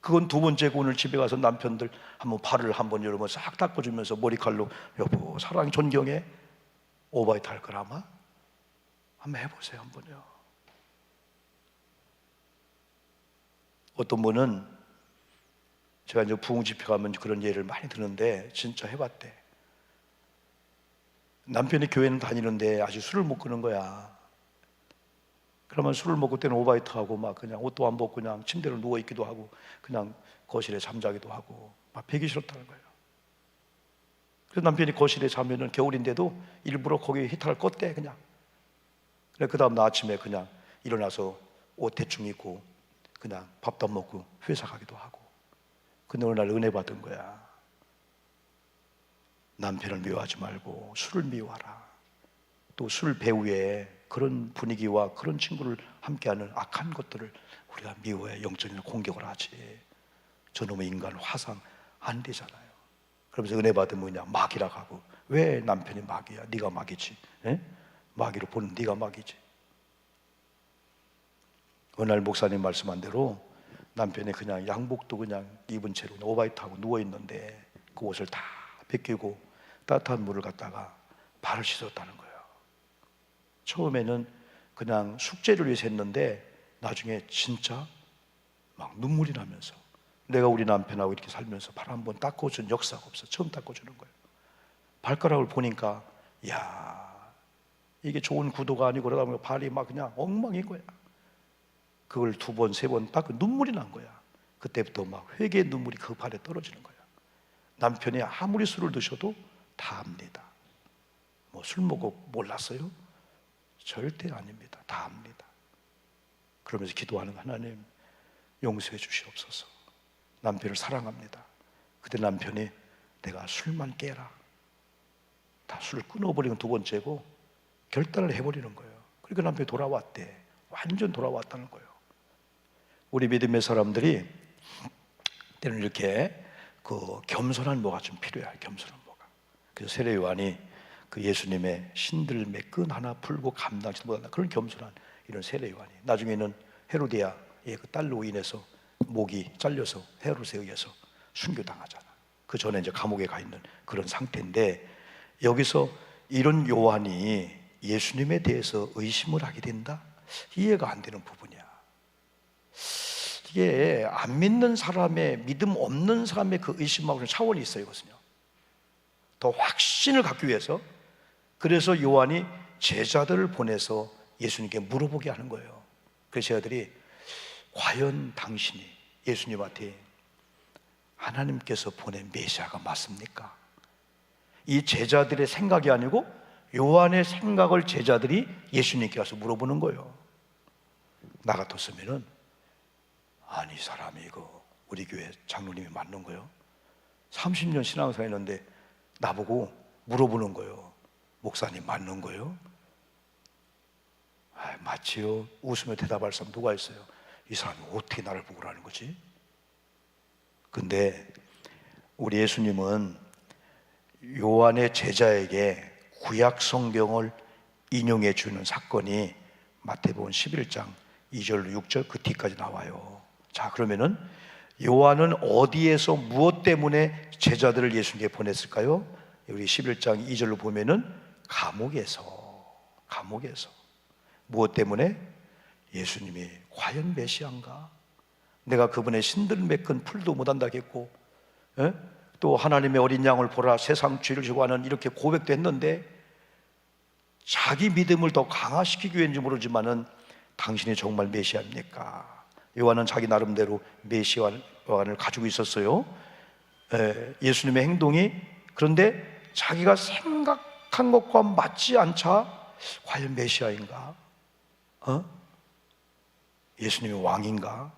그건 두 번째고, 오늘 집에 가서 남편들 한번 발을 한번 여러분 싹 닦아주면서 머리칼로 여보 사랑 존경해 오바이트 할 거라마 한번 해보세요. 한번요. 어떤 분은 제가 이제 부흥 집회 가면 그런 예를 많이 듣는데 진짜 해봤대. 남편이 교회는 다니는데 아직 술을 못 끊는 거야. 그러면 술을 먹을 때는 오바이트 하고 막 그냥 옷도 안 벗고 그냥 침대로 누워 있기도 하고 그냥 거실에 잠자기도 하고 막 배기 싫었다는 거예요. 그래서 남편이 거실에 자면은 겨울인데도 일부러 거기 히터를 껐대 그냥. 그래 그 다음 날 아침에 그냥 일어나서 옷 대충 입고 그냥 밥도 안 먹고 회사 가기도 하고. 근데 어느 날 은혜 받은 거야. 남편을 미워하지 말고 술을 미워하라. 또 술 배후에 그런 분위기와 그런 친구를 함께하는 악한 것들을 우리가 미워해 영적인 공격을 하지. 저놈의 인간 화상 안 되잖아요. 그러면서 은혜 받으면 그냥 마귀라고 하고. 왜 남편이 마귀야? 네가 마귀지. 에? 마귀로 보는 네가 마귀지. 어느 날 목사님 말씀한 대로 남편이 그냥 양복도 그냥 입은 채로 오바이트하고 누워있는데 그 옷을 다 벗기고 따뜻한 물을 갖다가 발을 씻었다는 거예요. 처음에는 그냥 숙제를 위해서 했는데 나중에 진짜 막 눈물이 나면서 내가 우리 남편하고 이렇게 살면서 발 한 번 닦아준 역사가 없어. 처음 닦아주는 거예요. 발가락을 보니까 야 이게 좋은 구도가 아니고 그러다 보면 발이 막 그냥 엉망인 거야. 그걸 두 번, 세 번 닦고 눈물이 난 거야. 그때부터 막 회개의 눈물이 그 발에 떨어지는 거야. 남편이 아무리 술을 드셔도 다 압니다. 뭐 술 먹고 몰랐어요? 절대 아닙니다. 다 압니다. 그러면서 기도하는 하나님 용서해 주시옵소서. 남편을 사랑합니다. 그때 남편이 내가 술만 깨라. 다 술을 끊어버리는 두 번째고 결단을 해버리는 거예요. 그러니까 남편이 돌아왔대. 완전 돌아왔다는 거예요. 우리 믿음의 사람들이 때는 이렇게 그 겸손한 뭐가 좀 필요해요. 겸손한 뭐가. 그래서 세례 요한이 그 예수님의 신들매 끈 하나 풀고 감당하지 못한다. 그런 겸손한 이런 세례 요한이 나중에는 헤로디아의 그 딸로 인해서 목이 잘려서 헤롯에 의해서 순교당하잖아. 그 전에 이제 감옥에 가 있는 그런 상태인데 여기서 이런 요한이 예수님에 대해서 의심을 하게 된다? 이해가 안 되는 부분이야. 이게 안 믿는 사람의, 믿음 없는 사람의 그 의심하고는 차원이 있어요. 이것은요, 더 확신을 갖기 위해서. 그래서 요한이 제자들을 보내서 예수님께 물어보게 하는 거예요. 그래서 제자들이 과연 당신이 예수님한테 하나님께서 보낸 메시아가 맞습니까? 이 제자들의 생각이 아니고 요한의 생각을 제자들이 예수님께 가서 물어보는 거예요. 나 같았으면은, 아니 이 사람이 이거 우리 교회 장로님이 맞는 거예요? 30년 신앙생활 했는데 나보고 물어보는 거예요. 목사님 맞는 거예요? 아, 맞지요. 웃으며 대답할 사람 누가 있어요? 이 사람이 어떻게 나를 보고 그러는 거지? 근데 우리 예수님은 요한의 제자에게 구약 성경을 인용해 주는 사건이 마태복음 11장 2절로 6절 그 뒤까지 나와요. 자, 그러면은 요한은 어디에서 무엇 때문에 제자들을 예수님께 보냈을까요? 우리 11장 2절로 보면은 감옥에서 무엇 때문에? 예수님이 과연 메시아인가? 내가 그분의 신들 맺은 풀도 못한다겠고, 또 하나님의 어린 양을 보라 세상 죄를 지고 하는 이렇게 고백도 했는데, 자기 믿음을 더 강화시키기 위해인지 모르지만은 당신이 정말 메시아입니까? 요한은 자기 나름대로 메시아관을 가지고 있었어요. 예수님의 행동이, 그런데 자기가 생각한 것과 맞지 않자 과연 메시아인가? 예수님이 왕인가?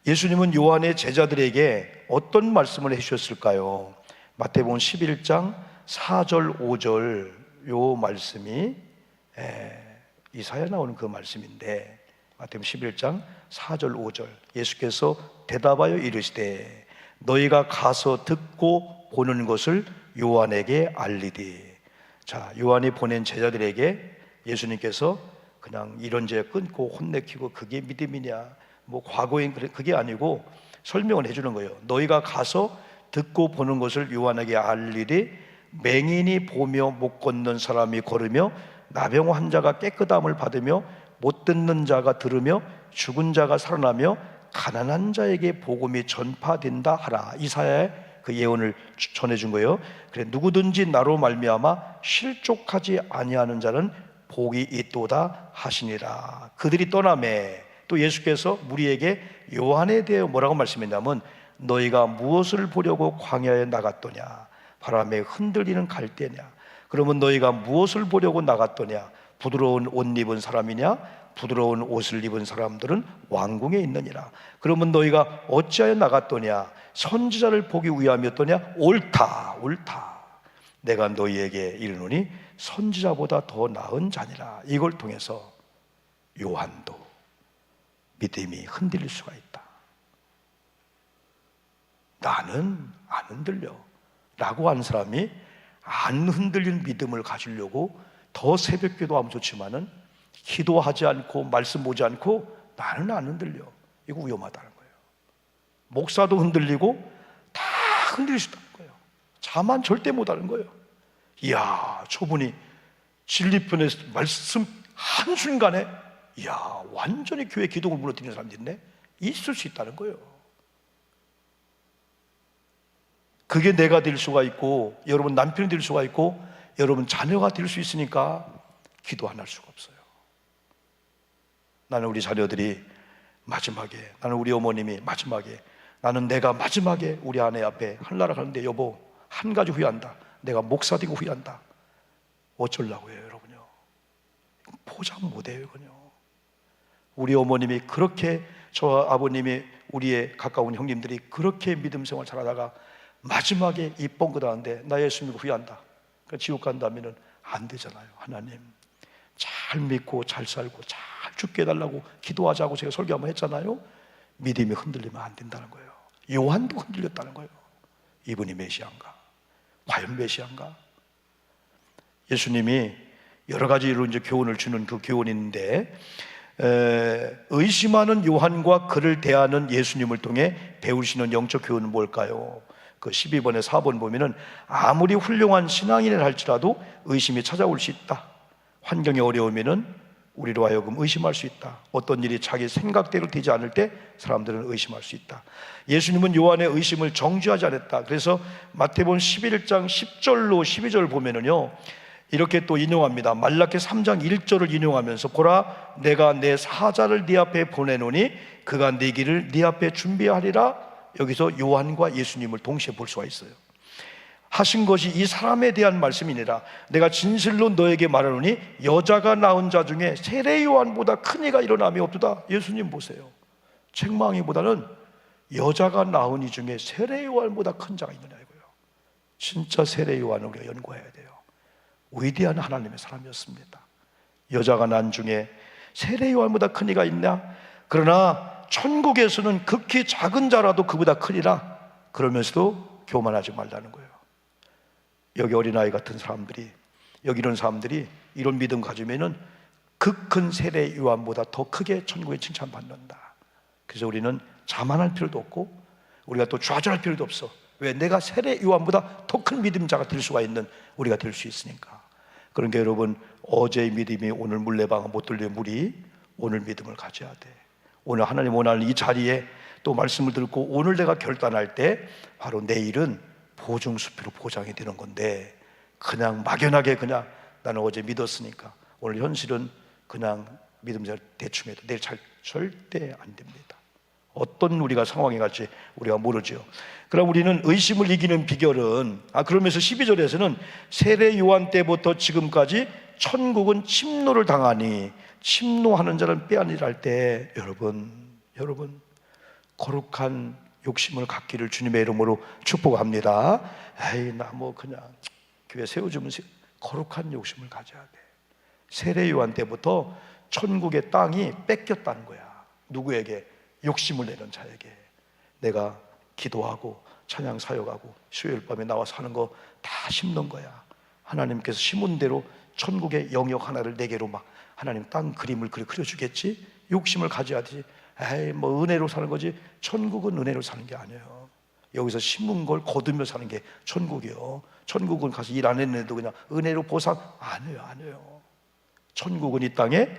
예수님은 요한의 제자들에게 어떤 말씀을 해주셨을까요? 마태복음 11장 4절 5절 요 말씀이 이사야에 나오는 그 말씀인데, 마태복음 11장 4절 5절 예수께서 대답하여 이르시되 너희가 가서 듣고 보는 것을 요한에게 알리되. 자, 요한이 보낸 제자들에게 예수님께서 그냥 이런 죄 끊고 혼내키고 그게 믿음이냐, 뭐 과거인 그게 아니고 설명을 해주는 거예요. 너희가 가서 듣고 보는 것을 요한에게 알리되 맹인이 보며 못 걷는 사람이 걸으며 나병 환자가 깨끗함을 받으며 못 듣는 자가 들으며 죽은 자가 살아나며 가난한 자에게 복음이 전파된다 하라. 이사야의 그 예언을 전해준 거예요. 그래, 누구든지 나로 말미암아 실족하지 아니하는 자는 복이 있도다 하시니라. 그들이 떠나매 또 예수께서 무리에게 요한에 대해 뭐라고 말씀했냐면, 너희가 무엇을 보려고 광야에 나갔더냐? 바람에 흔들리는 갈대냐? 그러면 너희가 무엇을 보려고 나갔더냐? 부드러운 옷 입은 사람이냐? 부드러운 옷을 입은 사람들은 왕궁에 있느니라. 그러면 너희가 어찌하여 나갔더냐? 선지자를 보기 위함이었더냐? 옳다. 내가 너희에게 이르노니 선지자보다 더 나은 자니라. 이걸 통해서 요한도 믿음이 흔들릴 수가 있다. 나는 안 흔들려 라고 하는 사람이 안 흔들린 믿음을 가지려고 더 새벽 기도하면 좋지만은 기도하지 않고 말씀 보지 않고 나는 안 흔들려, 이거 위험하다는 거예요. 목사도 흔들리고 다 흔들릴 수 있다는 거예요. 자만 절대 못하는 거예요. 이야, 저분이 진리편의 말씀 한순간에 이야, 완전히 교회 기둥을 무너뜨리는 사람들이 있네? 있을 수 있다는 거예요. 그게 내가 될 수가 있고, 여러분 남편이 될 수가 있고, 여러분 자녀가 될 수 있으니까 기도 안 할 수가 없어요. 나는 우리 자녀들이 마지막에, 나는 우리 어머님이 마지막에, 나는 내가 마지막에 우리 아내 앞에 하늘나라 가는데 여보 한 가지 후회한다. 내가 목사 되고 후회한다. 어쩌려고 해요, 여러분요? 포장 못해요, 이거요. 우리 어머님이 그렇게, 저 아버님이, 우리의 가까운 형님들이 그렇게 믿음 생활 잘하다가 마지막에 이 뻥긋 하는데 나 예수 믿고 후회한다. 그러니까 지옥 간다면은 안 되잖아요. 하나님 잘 믿고 잘 살고 잘 죽게 해달라고 기도하자고 제가 설교 한번 했잖아요. 믿음이 흔들리면 안 된다는 거예요. 요한도 흔들렸다는 거예요. 이분이 메시아인가? 과연 메시아인가? 예수님이 여러 가지로 이제 교훈을 주는 그 교훈인데, 의심하는 요한과 그를 대하는 예수님을 통해 배우시는 영적 교훈은 뭘까요? 그 12번에 4번 보면은 아무리 훌륭한 신앙인을 할지라도 의심이 찾아올 수 있다. 환경이 어려우면은 우리로 하여금 의심할 수 있다. 어떤 일이 자기 생각대로 되지 않을 때 사람들은 의심할 수 있다. 예수님은 요한의 의심을 정죄하지 않았다. 그래서 마태복음 11장 10절로 12절 보면은요, 이렇게 또 인용합니다. 말라기 3장 1절을 인용하면서 보라, 내가 내 사자를 네 앞에 보내노니 그가 네 길을 네 앞에 준비하리라. 여기서 요한과 예수님을 동시에 볼 수가 있어요. 하신 것이 이 사람에 대한 말씀이니라. 내가 진실로 너에게 말하노니 여자가 낳은 자 중에 세례 요한보다 큰 이가 일어남이 없도다. 예수님 보세요. 책망이보다는 여자가 낳은 이 중에 세례 요한보다 큰 자가 있느냐 이거예요. 진짜 세례 요한을 우리가 연구해야 돼요. 위대한 하나님의 사람이었습니다. 여자가 난 중에 세례 요한보다 큰 이가 있냐? 그러나 천국에서는 극히 작은 자라도 그보다 크리라. 그러면서도 교만하지 말라는 거예요. 여기 어린아이 같은 사람들이, 여기 이런 사람들이 이런 믿음 가지면은 그 큰 세례 요한보다 더 크게 천국에 칭찬받는다. 그래서 우리는 자만할 필요도 없고 우리가 또 좌절할 필요도 없어. 왜? 내가 세례 요한보다 더 큰 믿음자가 될 수가 있는 우리가 될 수 있으니까. 그러니까 여러분, 어제의 믿음이 오늘 물레방아 못 돌려 물이 오늘 믿음을 가져야 돼. 오늘 하나님 원하는 이 자리에 또 말씀을 듣고 오늘 내가 결단할 때 바로 내일은 보증수표로 보장이 되는 건데, 그냥 막연하게 그냥 나는 어제 믿었으니까 오늘 현실은 그냥 믿음을 대충 해도 내일 절대 안 됩니다. 어떤 우리가 상황이 갈지 우리가 모르죠. 그럼 우리는 의심을 이기는 비결은, 그러면서 12절에서는 세례 요한 때부터 지금까지 천국은 침노를 당하니 침노하는 자는 빼앗으리라 할 때, 여러분 거룩한 욕심을 갖기를 주님의 이름으로 축복합니다. 에이, 나 뭐 그냥 교회 세워주면 거룩한 욕심을 가져야 돼. 세례 요한 때부터 천국의 땅이 뺏겼다는 거야. 누구에게? 욕심을 내는 자에게. 내가 기도하고 찬양 사역하고 수요일 밤에 나와서 하는 거 다 심는 거야. 하나님께서 심은 대로 천국의 영역 하나를 내게로 막 하나님 땅 그림을 그려주겠지. 욕심을 가져야 되지. 에이, 뭐 은혜로 사는 거지. 천국은 은혜로 사는 게 아니에요. 여기서 심은 걸 거두며 사는 게 천국이요. 천국은 가서 일 안 했는데도 그냥 은혜로 보상 아니에요. 천국은 이 땅에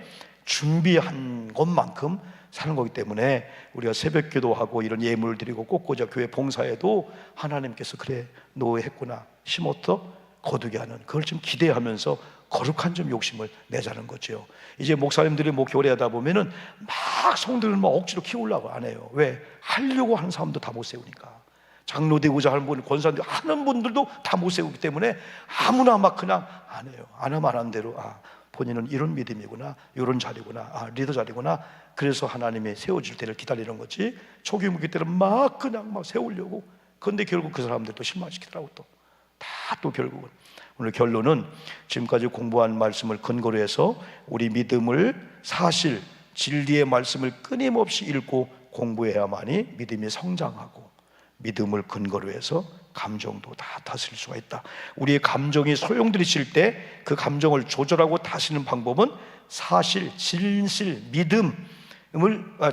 준비한 것만큼 사는 거기 때문에 우리가 새벽 기도하고 이런 예물을 드리고 꽃꽂아 교회 봉사에도 하나님께서 그래 너 했구나, 심었어 거두게 하는, 그걸 좀 기대하면서 거룩한 좀 욕심을 내자는 거죠. 이제 목사님들이 뭐 교례하다 보면은 막 성들을 막 억지로 키우려고 안 해요. 왜? 하려고 하는 사람도 다 못 세우니까. 장로 되고자 하는 분, 권사님 하는 분들도 다 못 세우기 때문에 아무나 막 그냥 안 해요. 안 하면 안 하는 대로 본인은 이런 믿음이구나, 이런 자리구나, 리더 자리구나. 그래서 하나님이 세워질 때를 기다리는 거지. 초기 묵기 때는 막 그냥 막 세우려고. 그런데 결국 그 사람들도 실망시키더라고. 또 결국은. 오늘 결론은 지금까지 공부한 말씀을 근거로 해서 우리 믿음을 사실 진리의 말씀을 끊임없이 읽고 공부해야만이 믿음이 성장하고, 믿음을 근거로 해서 감정도 다 다스릴 수가 있다. 우리의 감정이 소용돌이칠 때 그 감정을 조절하고 다스리는 방법은 사실, 진실,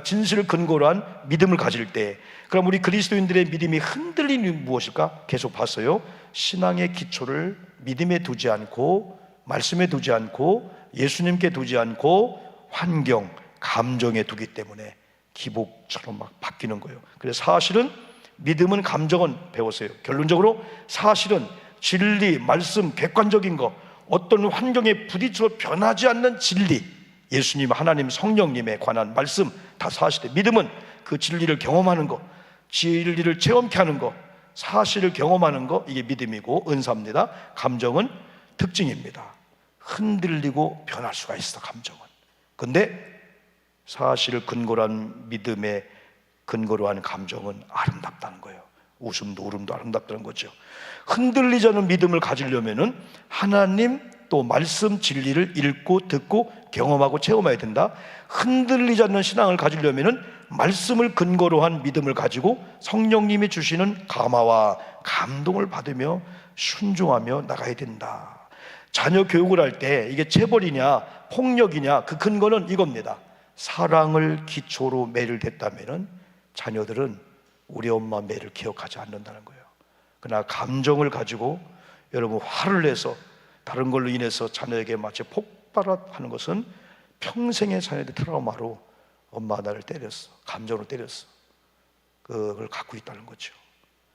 진실을 근거로 한 믿음을 가질 때. 그럼 우리 그리스도인들의 믿음이 흔들리는 이유는 무엇일까? 계속 봤어요. 신앙의 기초를 믿음에 두지 않고, 말씀에 두지 않고, 예수님께 두지 않고 환경, 감정에 두기 때문에 기복처럼 막 바뀌는 거예요. 그래서 사실은 믿음은, 감정은 배웠어요. 결론적으로 사실은 진리, 말씀, 객관적인 거, 어떤 환경에 부딪혀 변하지 않는 진리, 예수님, 하나님, 성령님에 관한 말씀 다 사실이에요. 믿음은 그 진리를 경험하는 거, 진리를 체험케 하는 거, 사실을 경험하는 거, 이게 믿음이고 은사입니다. 감정은 특징입니다. 흔들리고 변할 수가 있어, 감정은. 근데 사실을 근거로 한 믿음에 근거로 한 감정은 아름답다는 거예요. 웃음도 울음도 아름답다는 거죠. 흔들리지 않는 믿음을 가지려면은 하나님 또 말씀 진리를 읽고 듣고 경험하고 체험해야 된다. 흔들리지 않는 신앙을 가지려면은 말씀을 근거로 한 믿음을 가지고 성령님이 주시는 감화와 감동을 받으며 순종하며 나가야 된다. 자녀 교육을 할 때 이게 체벌이냐 폭력이냐 그 근거는 이겁니다. 사랑을 기초로 매를 댔다면은 자녀들은 우리 엄마 매를 기억하지 않는다는 거예요. 그러나 감정을 가지고 여러분 화를 내서 다른 걸로 인해서 자녀에게 마치 폭발하는 것은 평생의 자녀의 트라우마로 엄마가 나를 때렸어, 감정으로 때렸어, 그걸 갖고 있다는 거죠.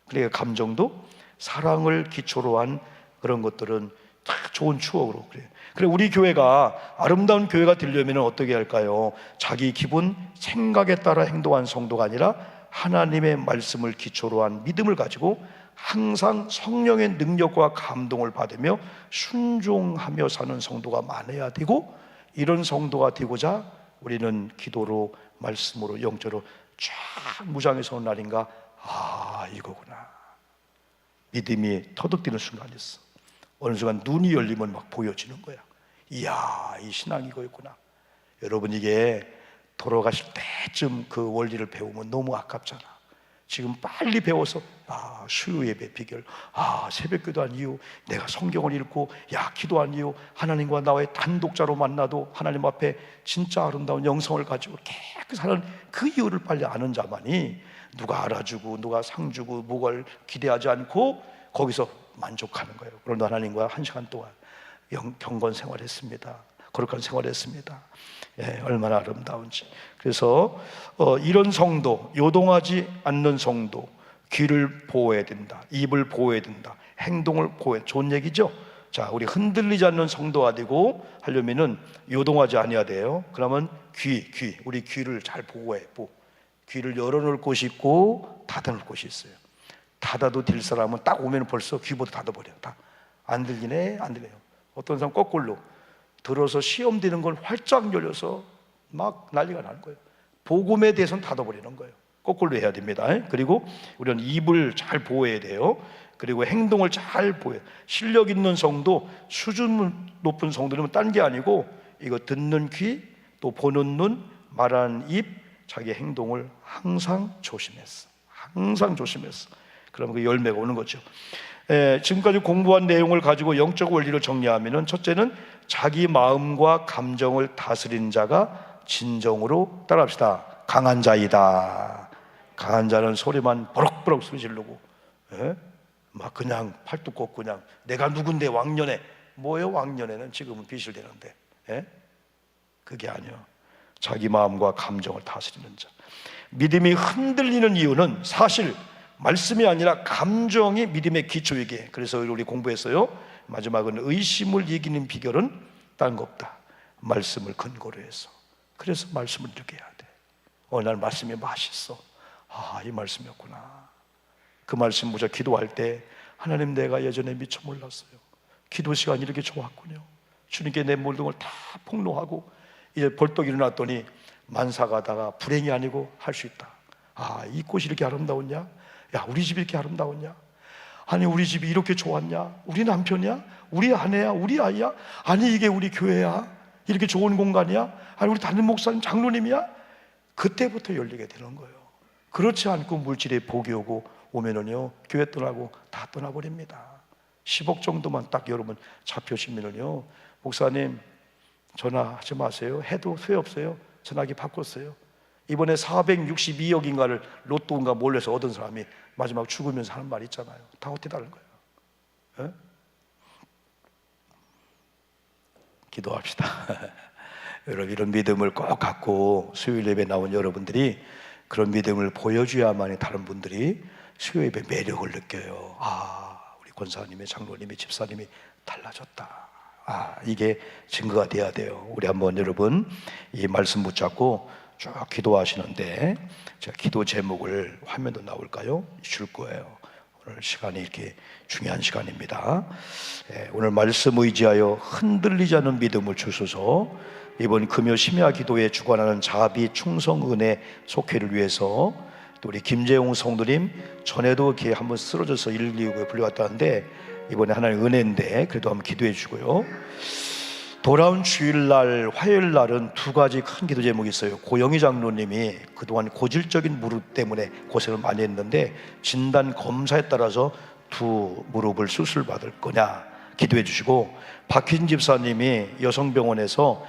그러니까 감정도 사랑을 기초로 한 그런 것들은 다 좋은 추억으로 그래요. 그래, 우리 교회가 아름다운 교회가 되려면 어떻게 할까요? 자기 기분, 생각에 따라 행동한 성도가 아니라 하나님의 말씀을 기초로 한 믿음을 가지고 항상 성령의 능력과 감동을 받으며 순종하며 사는 성도가 많아야 되고, 이런 성도가 되고자 우리는 기도로, 말씀으로, 영적으로 쫙 무장해서 온 날인가, 아, 이거구나. 믿음이 터득되는 순간이었어. 어느 순간 눈이 열리면 막 보여지는 거야. 이야, 이 신앙이 이거였구나. 여러분, 이게 돌아가실 때쯤 그 원리를 배우면 너무 아깝잖아. 지금 빨리 배워서 수요 예배 비결, 새벽 기도한 이유, 내가 성경을 읽고 기도한 이유, 하나님과 나의 단독자로 만나도 하나님 앞에 진짜 아름다운 영성을 가지고 깨끗이 사는 그 이유를 빨리 아는 자만이 누가 알아주고 누가 상 주고 뭐를 기대하지 않고 거기서 만족하는 거예요. 그런데 하나님과 한 시간 동안 경건 생활했습니다. 거룩한 생활했습니다. 얼마나 아름다운지. 그래서 이런 성도, 요동하지 않는 성도, 귀를 보호해야 된다, 입을 보호해야 된다, 행동을 보호해. 좋은 얘기죠. 자, 우리 흔들리지 않는 성도가 되고 하려면은 요동하지 않아야 돼요. 그러면 우리 귀를 잘 보호해. 귀를 열어놓을 곳이 있고 닫아놓을 곳이 있어요. 닫아도 될 사람은 딱 오면 벌써 귀부터 닫아버려. 다 안 들리네, 안 들려요. 어떤 사람 거꾸로 들어서 시험 되는 걸 활짝 열려서 막 난리가 나는 거예요. 복음에 대해서는 닫아버리는 거예요. 거꾸로 해야 됩니다. 그리고 우리는 입을 잘 보호해야 돼요. 그리고 행동을 잘 보여요. 실력 있는 성도, 수준 높은 성도는 딴 게 아니고 이거 듣는 귀, 또 보는 눈, 말하는 입, 자기 행동을 항상 조심했어. 항상 조심했어. 그러면 그 열매가 오는 거죠. 지금까지 공부한 내용을 가지고 영적 원리를 정리하면은, 첫째는 자기 마음과 감정을 다스리는 자가 진정으로, 따라합시다, 강한 자이다. 강한 자는 소리만 버럭버럭 소리 지르고 막 그냥 팔뚝 꺾고 그냥 내가 누군데 왕년에, 뭐예요 왕년에는, 지금은 비실되는데. 그게 아니야. 자기 마음과 감정을 다스리는 자. 믿음이 흔들리는 이유는 사실 말씀이 아니라 감정이 믿음의 기초이기에. 그래서 우리 공부했어요. 마지막은 의심을 이기는 비결은 다른 거 없다, 말씀을 근거로 해서. 그래서 말씀을 이렇게 해야 돼. 어느 날 말씀이 맛있어. 이 말씀이었구나. 그 말씀 보자 기도할 때, 하나님, 내가 예전에 미처 몰랐어요. 기도 시간이 이렇게 좋았군요. 주님께 내 모든 걸 다 폭로하고 이제 벌떡 일어났더니 만사가다가 불행이 아니고 할 수 있다. 이 꽃이 이렇게 아름다웠냐? 우리 집이 이렇게 아름다웠냐? 아니, 우리 집이 이렇게 좋았냐? 우리 남편이야? 우리 아내야? 우리 아이야? 아니, 이게 우리 교회야? 이렇게 좋은 공간이야? 아니, 우리 담임 목사님, 장로님이야? 그때부터 열리게 되는 거예요. 그렇지 않고 물질에 복이 오면은요, 교회 떠나고 다 떠나버립니다. 10억 정도만 딱 여러분 잡혀지면은요, 목사님 전화하지 마세요. 해도 소용없어요. 전화기 바꿨어요. 이번에 462억인가를 로또인가 몰래서 얻은 사람이 마지막 죽으면서 하는 말 있잖아요. 다 어떻게 다른 거예요? 기도합시다. 여러분, 이런 믿음을 꼭 갖고 수요일 예배 나온 여러분들이 그런 믿음을 보여줘야만이 다른 분들이 수요 예배 매력을 느껴요. 우리 권사님의, 장로님의, 집사님이 달라졌다. 이게 증거가 돼야 돼요. 우리 한번 여러분 이 말씀 붙잡고 쭉 기도하시는데, 제가 기도 제목을 화면도 나올까요? 줄 거예요. 오늘 시간이 이렇게 중요한 시간입니다. 오늘 말씀 의지하여 흔들리지 않는 믿음을 주소서. 이번 금요 심야 기도에 주관하는 자비 충성 은혜 속회를 위해서, 또 우리 김재용 성도님 전에도 이렇게 한번 쓰러져서 119에 불려왔다는데 이번에 하나님 은혜인데 그래도 한번 기도해 주고요. 돌아온 주일날, 화요일날은 두 가지 큰 기도 제목이 있어요. 고영희 장로님이 그동안 고질적인 무릎 때문에 고생을 많이 했는데 진단 검사에 따라서 두 무릎을 수술받을 거냐 기도해 주시고, 박희진 집사님이 여성병원에서